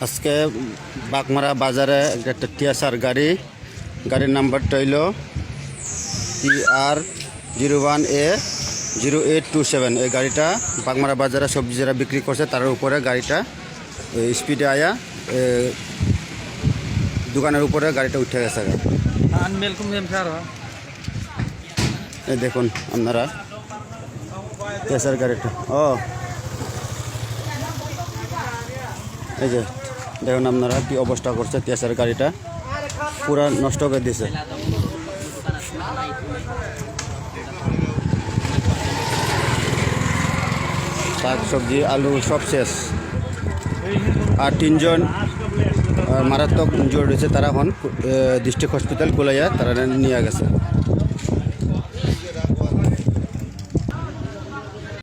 আজকে বাগমারা বাজারে একটা টিয়াসার গাড়ির নাম্বারটা হইল PR01A0827। এই গাড়িটা বাগমারা বাজারে সবজি যারা বিক্রি করছে তার উপরে গাড়িটা স্পিডে আয়া দোকানের উপরে গাড়িটা উঠে গেছে। এই দেখুন আপনারা টিয়াসার গাড়িটা, এই যে দেখুন আপনারা কি অবস্থা করছে। টিয়াসার গাড়িটা পুরা নষ্ট করে দিয়েছে। শাক সবজি আলু সব শেষ। আর 3 জন মারাত্মক ইনজুর্ড হয়েছে, তারা এখন ডিস্ট্রিক্ট হসপিটাল গোলাইয়া তারা নিয়ে গেছে।